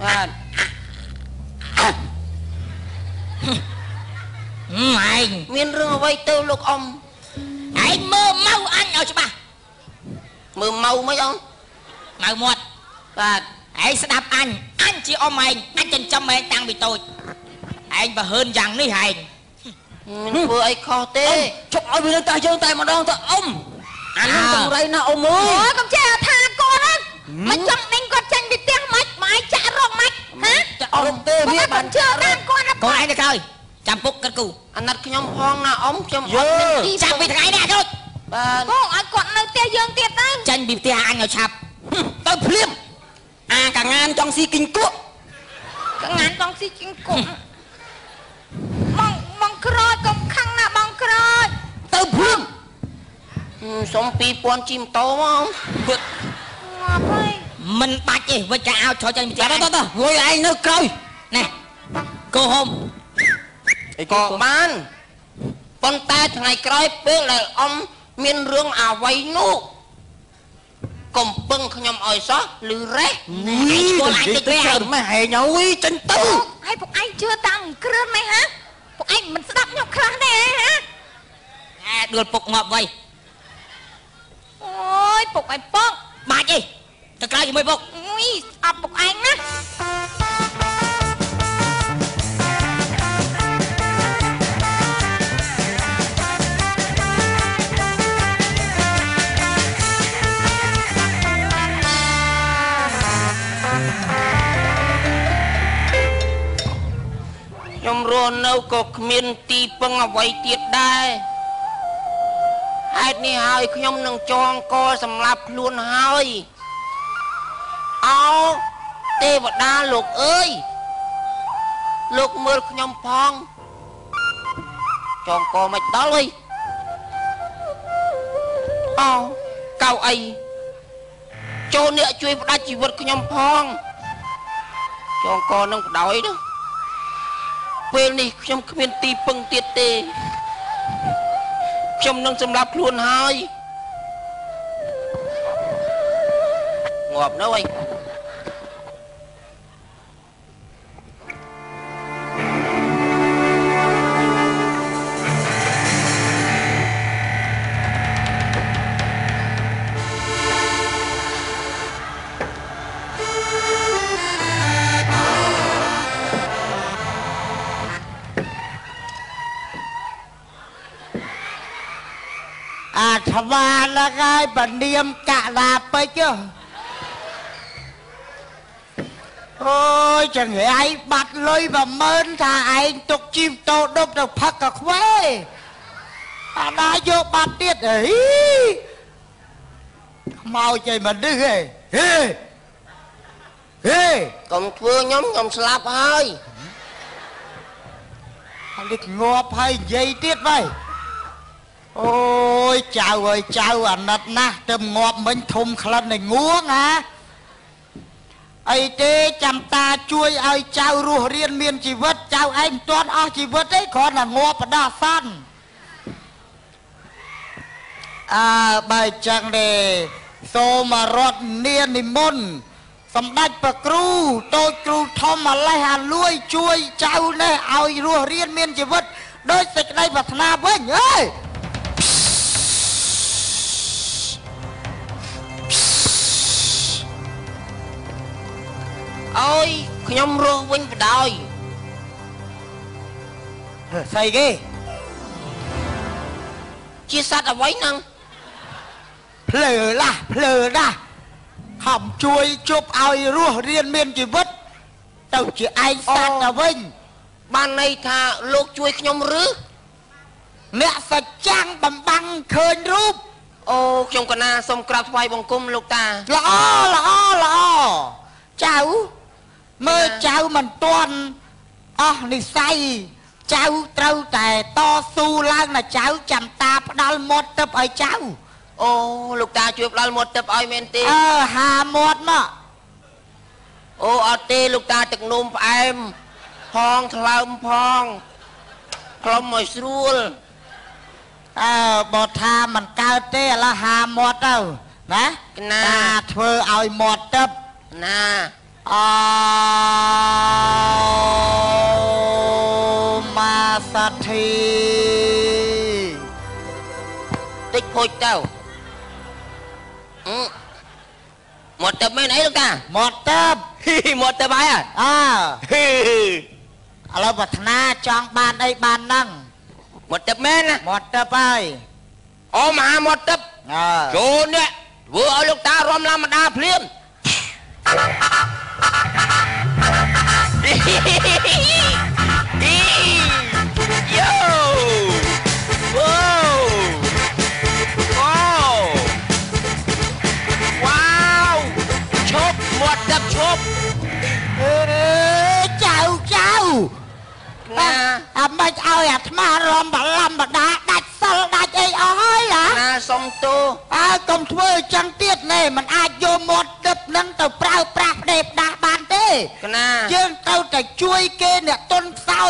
បាទឯងមានរឿងអ្វីទៅលោកអ៊ំឯងមើលម៉ៅអញឲ្យច្បាស់មើលម៉ៅមិនអ៊ំម៉ៅមាត់បាទឯងស្ដាប់អញជាអ៊ំឯងអញចិញ្ចឹមឯងតាំងពីតូចឯងបើហើនយ៉ាងនេះឯងមិនធ្វើអីខុសទេជប់ឲ្យវានឹងតែយើងតែម្ដងទៅអ៊ំអានេះតម្រៃណាអ៊ំអើយកុំចេះថាកូនហ្នឹងមិនចង់ដេញគាត់ចេញពីផ្ទះម៉េចមកឯងចាក់រកម៉េចហ៎អ៊ំទេវាបានជឿតាមកូនកូនឯងទៅក្រោយចាំពុកកាត់គូអាណិតខ្ញុំផងណាអ៊ំខ្ញុំអត់មានទីចាប់ពីថ្ងៃនេះអត់ដូចបាទកូនឲ្យគាត់នៅផ្ទះយើងទៀតទៅចេញពីផ្ទះអញឲ្យឆាប់ទៅភ្លាមអាកាងានចង់ស៊ីគិញគក់កាងានចង់ស៊ីគិញគក់បងក្រោយកុំខឹងណាបងក្រោយទៅភ្លាមសុំ2000ជីម៉ូតូមកងាប់ហើយមិនបាច់ទេវិចកាឲ្យចូលចេញពីផ្ទះទៅងុយឯងនៅក្រោយណែកូហុំអីក៏បានប៉ុន្តែថ្ងៃក្រោយពេលដែលអ៊ំមានរឿងអ្វីនោះកុំពឹងខ្ញុំឲ្យសោះឬរេះឯងស្គាល់អញតិចទេម៉ែហែងអើយចេញទៅហើយពួកឯងជឿតាមគ្រឿនម៉េចហ៎ពួកឯងមិនស្ដាប់ខ្ញុំខ្លះទេហ៎ដួលពុកងាប់វៃអូយពុកឯងពុកបាច់ទេទៅក្រៅជាមួយពុកអុយអត់ពុកឯងណាខ្ញុំរស់នៅក៏គ្មានទីពឹងអ្វីទៀតដែរហេតុនេះហើយខ្ញុំនឹងចងកសម្លាប់ខ្លួនហើយអោទេវតាលោកអើយលោកមើលខ្ញុំផងចងកមិនដល់អើយអោកៅអីចូលអ្នកជួយផ្ដាច់ជីវិតខ្ញុំផងចងកនឹងបដ ாய் ណាពេលនេះខ្ញុំគ្មានទីពឹងទៀតទេខ្ញុំនឹងសម្លាប់ខ្លួនហើយងាប់នៅអីថ្វាឡើងហើយបនាមកលាពេជ្រអូយចង្រៃបាត់លុយ10000ថាឯងទុកជីមតោដុកទៅផឹកកាខ្វេអាណាយកបាត់ទៀតអីខ្មោចឯមនុស្សហេហេកុំធ្វើខ្ញុំស្លាប់ហើយនេះងាប់ហើយនិយាយទៀតវ៉ៃអូយចៅអើយចៅអាណិតណាស់ទៅងាប់មិញធំក្លិនឯងងួងហ่าអីទេចាំតាជួយឲ្យចៅរស់រៀនមានជីវិតចៅឯងមិនទាន់អស់ជីវិតទេគ្រាន់តែងាប់បដាសន្នបើចឹងទេសូមរតនានិមន្តសម្ដេចព្រះគ្រូតូចគ្រូធំម្លេះអាលួយជួយចៅនេះឲ្យរស់រៀនមានជីវិតដោយសេចក្តីប្រាថ្នាវិញអើយអើយខ្ញុំរស់វិញបដ ாய் ស្អីគេជាសត្វអ្វីហ្នឹងភ្លើណាស់ខំជួយជប់ឲ្យរស់រៀនមានជីវិតទៅជាឯងសត្វទៅវិញបានន័យថាលោកជួយខ្ញុំឬអ្នកសច្ចាំងបំបាំងឃើញរូបអូខ្ញុំកណាសូមក្រាបថ្វាយបង្គំលោកតាល្អចៅមើលចៅមិនទាន់អស់និស័យចៅត្រូវតែតស៊ូឡើងណាចៅចាំតាផ្ដាល់មាត់ទឹកឲ្យចៅអូលោកតាជួយផ្ដាល់មាត់ទឹកឲ្យមែនទេហាមាត់មកអូអត់ទេលោកតាទឹកនោមផ្អែមផងថ្លើមផងក្លុំឲ្យស្រួលបើថាមិនកើតទេឥឡូវហាមាត់ទៅណាតាធ្វើឲ្យមាត់ទឹកណា มาสัทธีติดพูดเจ้าหมดแต่ไม่ไหนลูกตาหมดเติบหมดแต่ไปอ่ะเราปรารถนาจองบ้านไอ้บ้านนั่งหมดแต่แม่นะหมดแต่ไปอ๋อมาหมดแต่โจนเนี่ยวัวเอาลูกตารอมลามาดาเพลียมโย่ว้าวว้าวชกหมดแต่ชกเจ้าไม่เอาอย่าทำารอมบัลลัมบัดาดัดสลดัดไอ้อ้อยล่ะน่าสมตูกำทั่วจังเตี้ยเนี่ยมันอาจโยมหมดดับนั่งแต่เปล่าปราบเด็บดาบานเต้ยังเต้าแต่ช่วยเกเนี่ยต้นเศร้า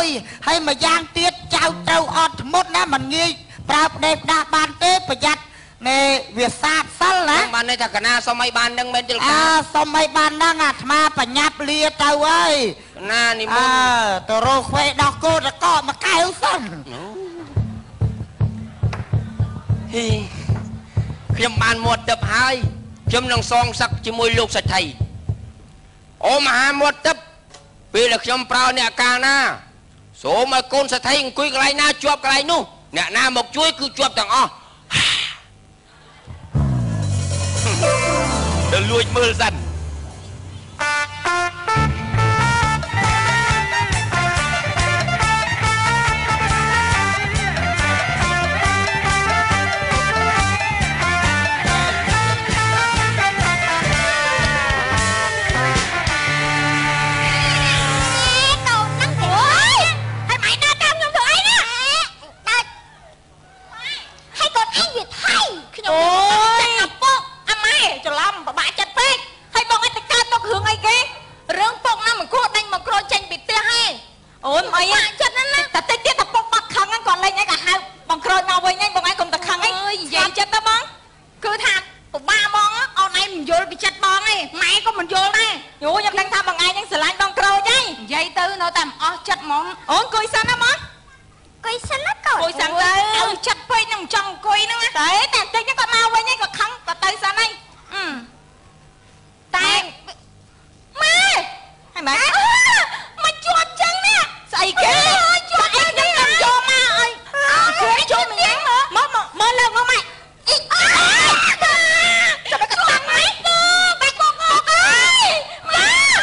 ให้มาย่างเตี้ยเจ้าเต้าอดหมดนะมันงี้ปราบเด็บดาบานเต้ประหยัดในเวียดศาสตร์สั้นนะบ้านในจากคณะสมัยบ้านนั่งเป็นจุลกาสมัยบ้านนั่งมาปัญญาเลียเต้าไว้น่านี่มึงตัวโรคเวดอกโกตะก็มาไกลสั้นเฮ้ยขยมบานหมดดับหายจมนังซองสักจมวยลูกสัตย์ไทยโอมาหมดดับปีละขยมเปล่าเนี่ยกาหน้าโสมาโกนสัตย์ไทยคุยกันไรหน้าจวบกันไรนู่เนี่ยหน้าหมกช่วยคือจวบต่างอ้อเดินลุยมือสั่นMẹ